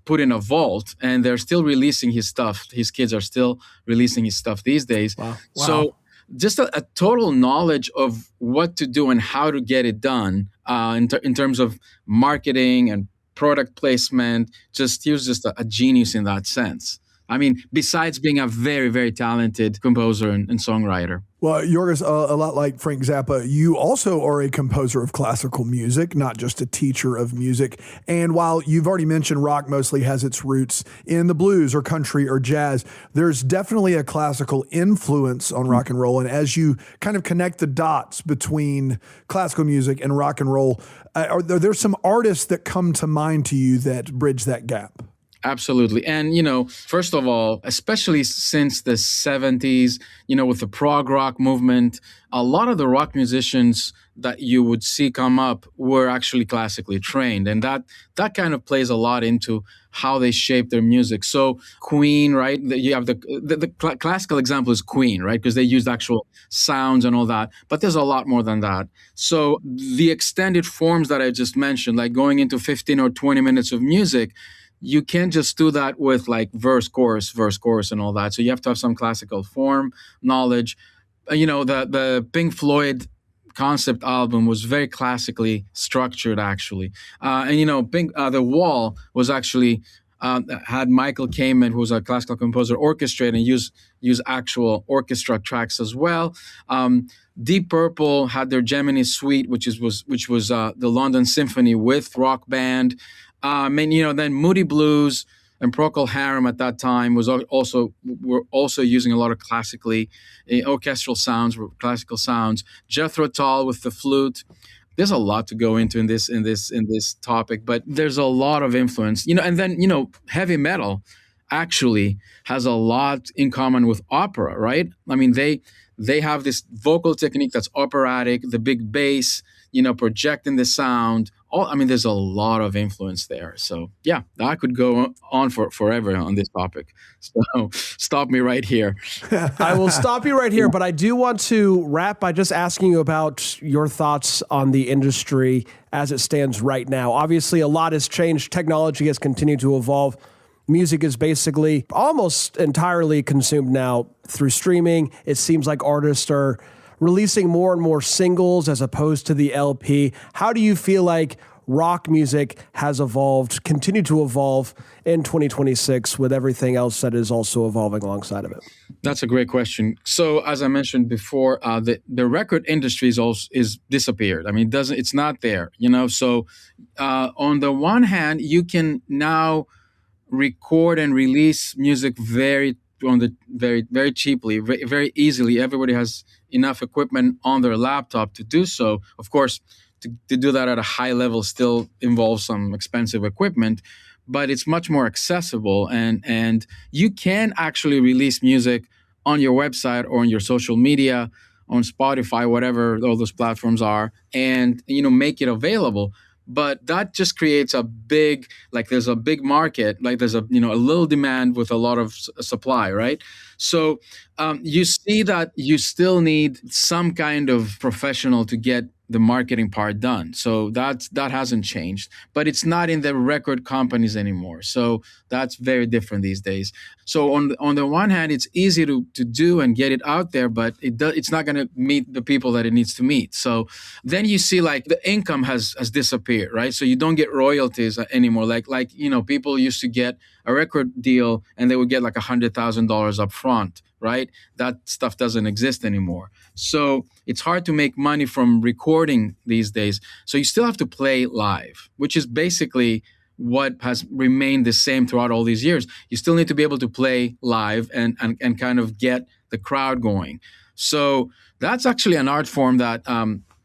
put in a vault, and they're still releasing his stuff. His kids are still releasing his stuff these days. Wow. So just a total knowledge of what to do and how to get it done in terms of marketing and product placement. He was just a genius in that sense. I mean, besides being a very, very talented composer and songwriter. Well, Yiorgos, a lot like Frank Zappa, you also are a composer of classical music, not just a teacher of music. And while you've already mentioned rock mostly has its roots in the blues or country or jazz, there's definitely a classical influence on rock and roll. And as you kind of connect the dots between classical music and rock and roll, are there some artists that come to mind to you that bridge that gap? Absolutely. And, first of all, especially since the 70s, with the prog rock movement, a lot of the rock musicians that you would see come up were actually classically trained. And that kind of plays a lot into how they shape their music. So Queen, right? You have the classical example is Queen, right? Because they used actual sounds and all that. But there's a lot more than that. So the extended forms that I just mentioned, like going into 15 or 20 minutes of music, you can't just do that with like verse, chorus, and all that. So you have to have some classical form knowledge. The Pink Floyd concept album was very classically structured, actually. The Wall was actually had Michael Kamen, who was a classical composer, orchestrate and use actual orchestra tracks as well. Deep Purple had their Gemini Suite, which was the London Symphony with rock band. Then Moody Blues and Procol Harum at that time were also using a lot of classically orchestral sounds, classical sounds. Jethro Tull with the flute. There's a lot to go into in this topic, but there's a lot of influence. And then heavy metal actually has a lot in common with opera, right? I mean, they have this vocal technique that's operatic, the big bass, projecting the sound. There's a lot of influence there. So yeah, I could go on for forever on this topic. So stop me right here. I will stop you right here, but I do want to wrap by just asking you about your thoughts on the industry as it stands right now. Obviously, a lot has changed. Technology has continued to evolve. Music is basically almost entirely consumed now through streaming. It seems like artists are releasing more and more singles as opposed to the LP. How do you feel like rock music has evolved, continued to evolve in 2026 with everything else that is also evolving alongside of it? That's a great question. So as I mentioned before, the record industry is disappeared. It's not there, So on the one hand, you can now record and release music very very cheaply, very easily. Everybody has enough equipment on their laptop to do so. Of course, to do that at a high level still involves some expensive equipment, but it's much more accessible, and you can actually release music on your website or on your social media, on Spotify, whatever all those platforms are, and make it available. But that just creates there's a big market, there's a little demand with a lot of supply, right? So you see that you still need some kind of professional to get the marketing part done. So that hasn't changed, but it's not in the record companies anymore. So that's very different these days. So on the one hand, it's easy to do and get it out there, but it's not going to meet the people that it needs to meet. So then you see the income has disappeared, right? So you don't get royalties anymore. People used to get a record deal and they would get $100,000 up front, right? That stuff doesn't exist anymore. So it's hard to make money from recording these days. So you still have to play live, which is basically what has remained the same throughout all these years. You still need to be able to play live and kind of get the crowd going. So that's actually an art form that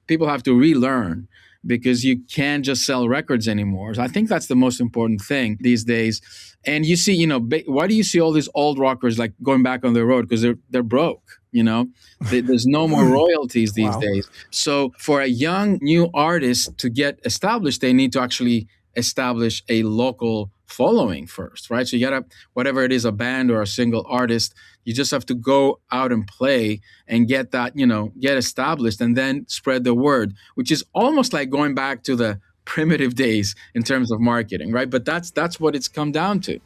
people have to relearn, because you can't just sell records anymore. So I think that's the most important thing these days. And you see, why do you see all these old rockers going back on the road? Because they're broke, There's no more royalties these days. So for a young new artist to get established, they need to actually establish a local following first, right? So you gotta, whatever it is, a band or a single artist, you just have to go out and play and get that, get established and then spread the word, which is almost like going back to the primitive days in terms of marketing, right? But that's what it's come down to.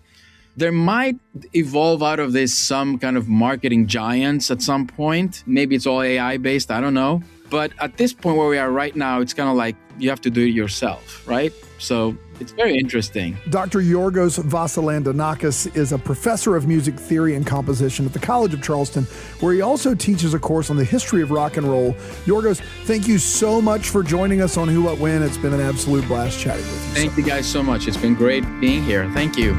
There might evolve out of this some kind of marketing giants at some point. Maybe it's all AI based, I don't know. But at this point where we are right now, it's kind of like you have to do it yourself, right? So it's very interesting. Dr. Yiorgos Vassilandonakis is a professor of music theory and composition at the College of Charleston, where he also teaches a course on the history of rock and roll. Yiorgos, thank you so much for joining us on Who, What, When. It's been an absolute blast chatting with you. Thank you guys so much. It's been great being here. Thank you.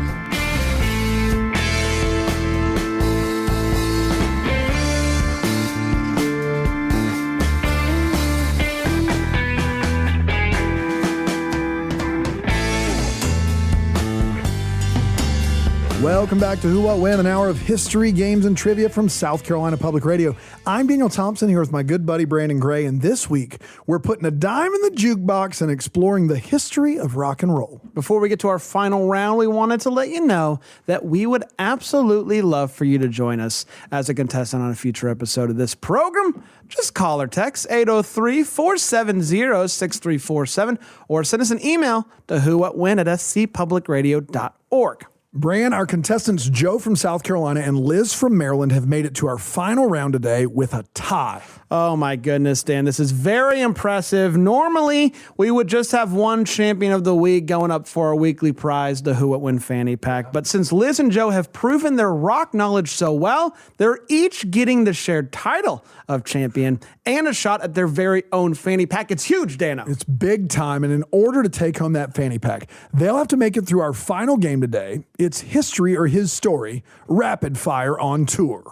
Welcome back to Who, What, When, an hour of history, games, and trivia from South Carolina Public Radio. I'm Daniel Thompson here with my good buddy Brandon Gray, and this week we're putting a dime in the jukebox and exploring the history of rock and roll. Before we get to our final round, we wanted to let you know that we would absolutely love for you to join us as a contestant on a future episode of this program. Just call or text 803-470-6347 or send us an email to whowhatwhen@scpublicradio.org. Bran, our contestants Joe from South Carolina and Liz from Maryland have made it to our final round today with a tie. Oh my goodness, Dan, this is very impressive. Normally, we would just have one champion of the week going up for a weekly prize, the Who, What, When fanny pack. But since Liz and Joe have proven their rock knowledge so well, they're each getting the shared title of champion and a shot at their very own fanny pack. It's huge, Dano. It's big time, and in order to take home that fanny pack, they'll have to make it through our final game today. It's History or His Story, Rapid Fire on Tour.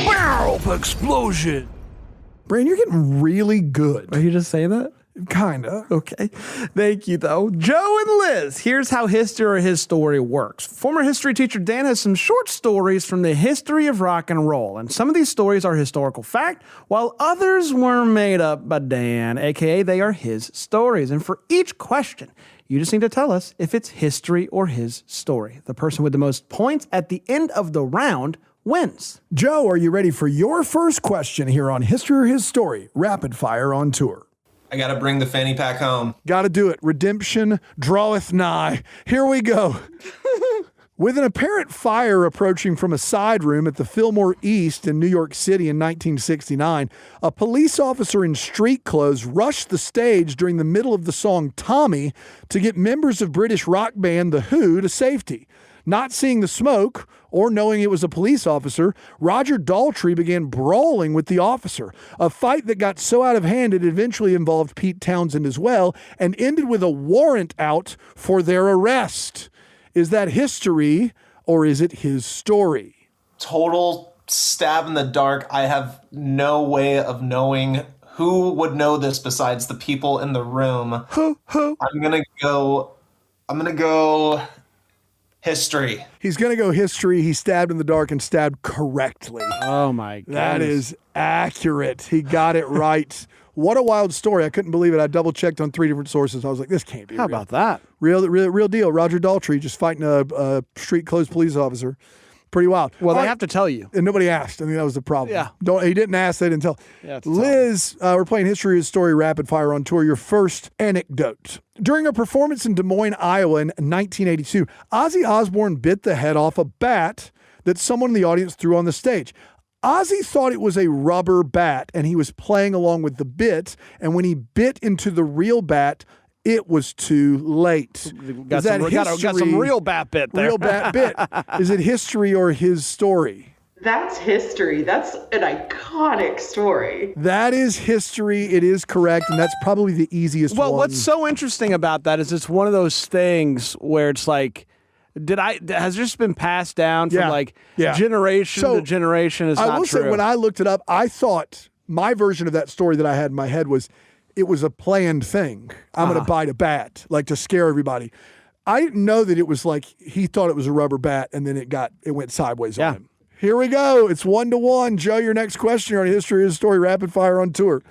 Barrel explosion. Bran, you're getting really good. Are you just saying that? Kinda. Okay. Thank you, though. Joe and Liz, here's how history or his story works. Former history teacher Dan has some short stories from the history of rock and roll, and some of these stories are historical fact, while others were made up by Dan, aka they are his stories. And for each question, you just need to tell us if it's history or his story. The person with the most points at the end of the round wins. Joe, are you ready for your first question here on History or His Story? Rapid fire on tour. I got to bring the fanny pack home. Got to do it. Redemption draweth nigh. Here we go. With an apparent fire approaching from a side room at the Fillmore East in New York City in 1969, a police officer in street clothes rushed the stage during the middle of the song Tommy to get members of British rock band The Who to safety. Not seeing the smoke or knowing it was a police officer, Roger Daltrey began brawling with the officer, a fight that got so out of hand it eventually involved Pete Townsend as well and ended with a warrant out for their arrest. Is that history or is it his story? Total stab in the dark. I have no way of knowing who would know this besides the people in the room. Who? I'm gonna go history. He's going to go history. He stabbed in the dark and stabbed correctly. Oh, my God. That is accurate. He got it right. What a wild story. I couldn't believe it. I double-checked on 3 different sources. I was like, this can't be real. How about that? Real deal. Roger Daltrey just fighting a street-clothes police officer. Pretty wild. Well, they have to tell you. And nobody asked. I think that was the problem. Yeah. He didn't ask. They didn't tell. Yeah, Liz, we're playing History of His Story Rapid Fire on Tour. Your first anecdote. During a performance in Des Moines, Iowa in 1982, Ozzy Osbourne bit the head off a bat that someone in the audience threw on the stage. Ozzy thought it was a rubber bat, and he was playing along with the bit, and when he bit into the real bat, it was too late. Got some real bat bit there. Real bat bit. Is it history or his story? That's history. That's an iconic story. That is history. It is correct, and that's probably the easiest one. Well, what's so interesting about that is it's one of those things where it's like, has this been passed down from generation to generation? It's I not will true. say, when I looked it up, I thought my version of that story that I had in my head was it was a planned thing. I'm going to bite a bat, like to scare everybody. I didn't know that it was like he thought it was a rubber bat, and then it went sideways on him. Here we go. It's 1-1. Joe, your next question on History of His Story Rapid Fire on Tour.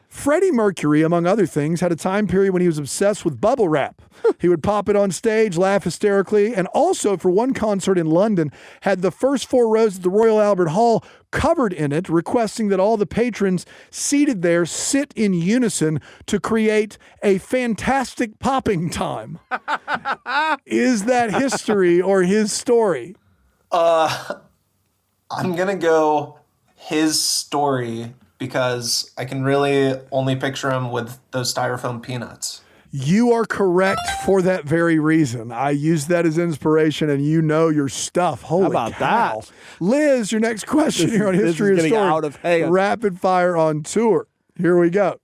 Freddie Mercury, among other things, had a time period when he was obsessed with bubble wrap. He would pop it on stage, laugh hysterically, and also for one concert in London, had the first 4 rows at the Royal Albert Hall covered in it, requesting that all the patrons seated there sit in unison to create a fantastic popping time. Is that history or his story? I'm gonna go his story because I can really only picture him with those styrofoam peanuts. You are correct for that very reason. I used that as inspiration, and you know your stuff. Holy How about cow. that? Liz, your next question here on History of Story. Out of hand. Rapid fire on tour. Here we go.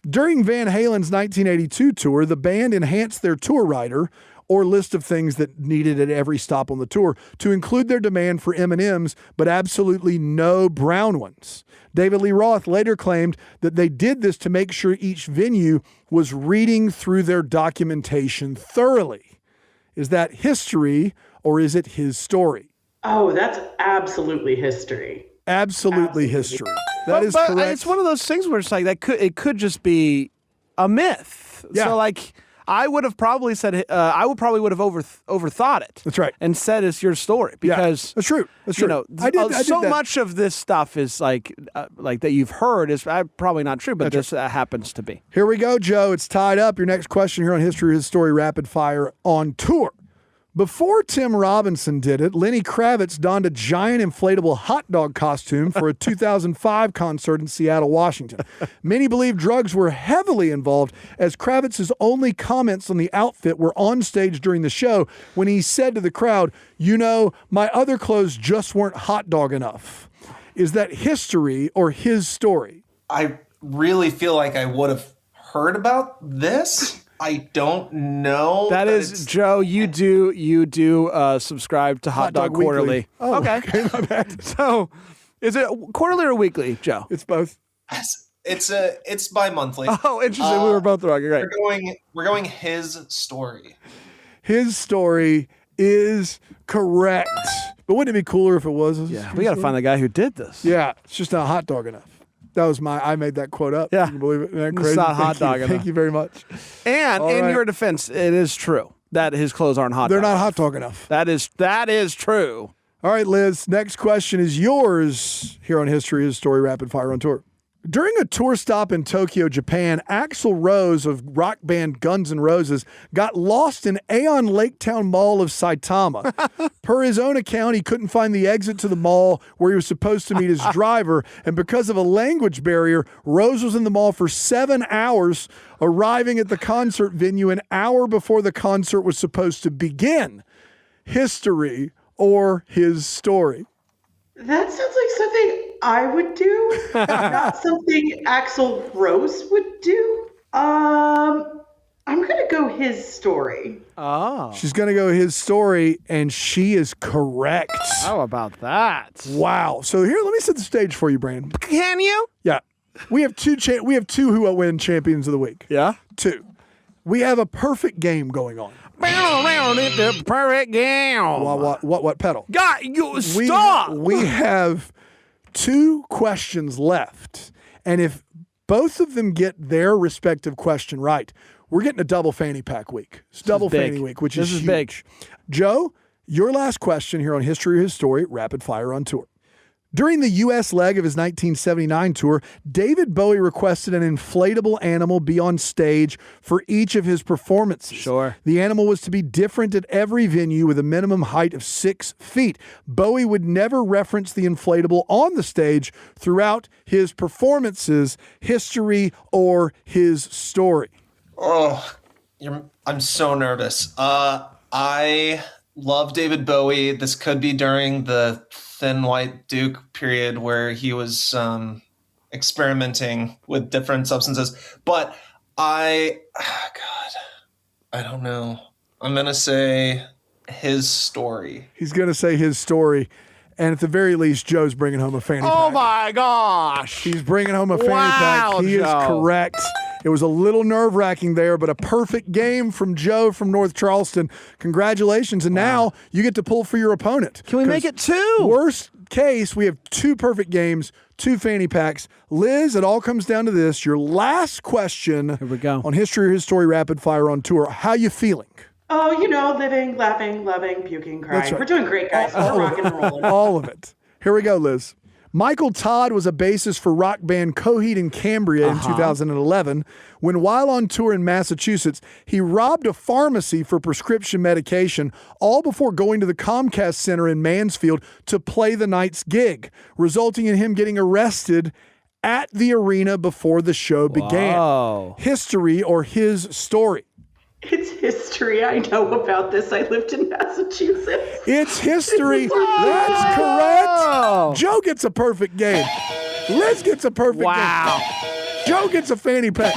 During Van Halen's 1982 tour, the band enhanced their tour rider, or list of things that needed at every stop on the tour, to include their demand for M&Ms, but absolutely no brown ones. David Lee Roth later claimed that they did this to make sure each venue was reading through their documentation thoroughly. Is that history or is it his story? Oh, that's absolutely history. Absolutely history. That is correct. It's one of those things where it's like it could just be a myth. Yeah. So like I would have probably said overthought it. That's right. And said it's your story because that's true. That's true. You know, I did so that. much of this stuff is like that you've heard is probably not true, but this happens to be. Here we go, Joe. It's tied up. Your next question here on History of His Story Rapid Fire on Tour. Before Tim Robinson did it, Lenny Kravitz donned a giant inflatable hot dog costume for a 2005 concert in Seattle, Washington. Many believe drugs were heavily involved, as Kravitz's only comments on the outfit were on stage during the show when he said to the crowd, "You know, my other clothes just weren't hot dog enough." Is that history or his story? I really feel like I would have heard about this. I don't know. That is, Joe, you do subscribe to Hot Dog Quarterly. Oh, okay. my bad. So is it quarterly or weekly, Joe? It's both. It's bi-monthly. Oh, interesting. We were both wrong. You're right. We're going his story. His story is correct. But wouldn't it be cooler if it was? Yeah, we got to find the guy who did this. Yeah, it's just not hot dog enough. That was I made that quote up. Yeah. You can believe it? Isn't that It's crazy? not hot dog enough. Thank you very much. And All in right. your defense, it is true that his clothes aren't hot. They're dog not enough. hot dog enough. That is true. All right, Liz, next question is yours here on History His Story Rapid Fire on Tour. During a tour stop in Tokyo, Japan, Axl Rose of rock band Guns N' Roses got lost in Aeon Laketown Mall of Saitama. Per his own account, he couldn't find the exit to the mall where he was supposed to meet his driver, and because of a language barrier, Rose was in the mall for 7 hours, arriving at the concert venue an hour before the concert was supposed to begin. History or his story? That sounds like something I would do, not something Axl Rose would do. I'm gonna go his story. Oh. She's going to go his story, and she is correct. How about that? Wow. So here, let me set the stage for you, Brandon. Can you? Yeah. We have two Who What Win champions of the week. Yeah. 2. We have a perfect game going on. Around it, the perfect game. What pedal? God, you stop. We have 2 questions left. And if both of them get their respective question right, we're getting a double fanny pack week. It's double fanny week, which is huge. big. Joe, your last question here on History or His Story, Rapid Fire on Tour. During the U.S. leg of his 1979 tour, David Bowie requested an inflatable animal be on stage for each of his performances. Sure. The animal was to be different at every venue with a minimum height of 6 feet. Bowie would never reference the inflatable on the stage throughout his performances. History or his story? Oh, I'm so nervous. I love David Bowie. This could be during the Thin White Duke period where he was experimenting with different substances. But I don't know. I'm going to say his story. He's going to say his story. And at the very least, Joe's bringing home a fanny pack. Oh my gosh. He's bringing home a fanny Wow, pack. He is Joe. correct. It was a little nerve-wracking there, but a perfect game from Joe from North Charleston. Congratulations. And now you get to pull for your opponent. Can we make it 2? Worst case, we have 2 perfect games, 2 fanny packs. Liz, it all comes down to this. Your last question Here we go. on History or His Story Rapid Fire on Tour. How you feeling? Oh, living, laughing, loving, puking, crying. That's right. We're doing great, guys. We're rocking and rolling. All of it. Here we go, Liz. Michael Todd was a bassist for rock band Coheed and Cambria in 2011 when, while on tour in Massachusetts, he robbed a pharmacy for prescription medication, all before going to the Comcast Center in Mansfield to play the night's gig, resulting in him getting arrested at the arena before the show began. Whoa. History or his story? It's history. I know about this. I lived in Massachusetts. It's history. That's correct. Joe gets a perfect game. Liz gets a perfect game. Joe gets a fanny pack.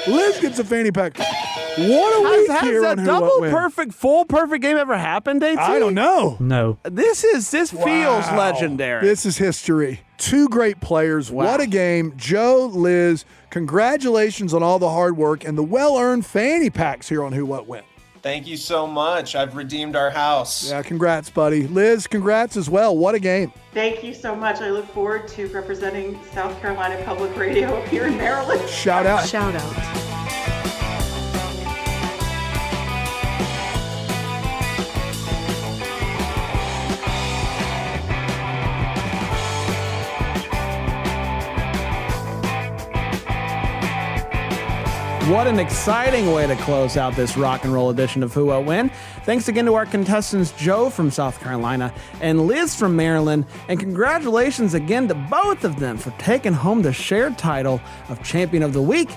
Liz gets a fanny pack. What a week here on Has a Who What double When. perfect, full perfect game ever happened, AT? I don't know. No. This feels Wow. legendary. This is history. 2 great players. What a game. Joe, Liz, congratulations on all the hard work and the well-earned fanny packs here on Who What When. Thank you so much. I've redeemed our house. Yeah, congrats, buddy. Liz, congrats as well. What a game. Thank you so much. I look forward to representing South Carolina Public Radio up here in Maryland. Shout out. Shout out. What an exciting way to close out this rock and roll edition of Who What When. Thanks again to our contestants Joe from South Carolina and Liz from Maryland. And congratulations again to both of them for taking home the shared title of Champion of the Week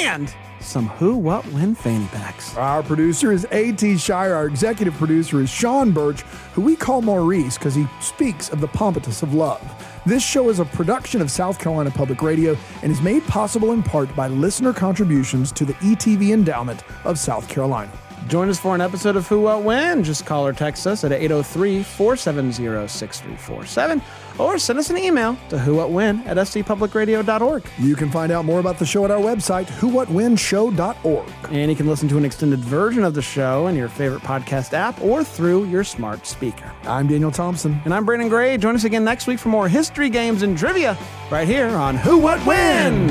and some Who What When fanny packs. Our producer is A.T. Shire. Our executive producer is Sean Birch, who we call Maurice because he speaks of the pompatus of love. This show is a production of South Carolina Public Radio and is made possible in part by listener contributions to the ETV Endowment of South Carolina. Join us for an episode of Who, What, When. Just call or text us at 803-470-6347 or send us an email to whowhatwhen@stpublicradio.org. You can find out more about the show at our website, whowhatwhenshow.org. And you can listen to an extended version of the show in your favorite podcast app or through your smart speaker. I'm Daniel Thompson. And I'm Brandon Gray. Join us again next week for more history, games, and trivia right here on Who, What, When.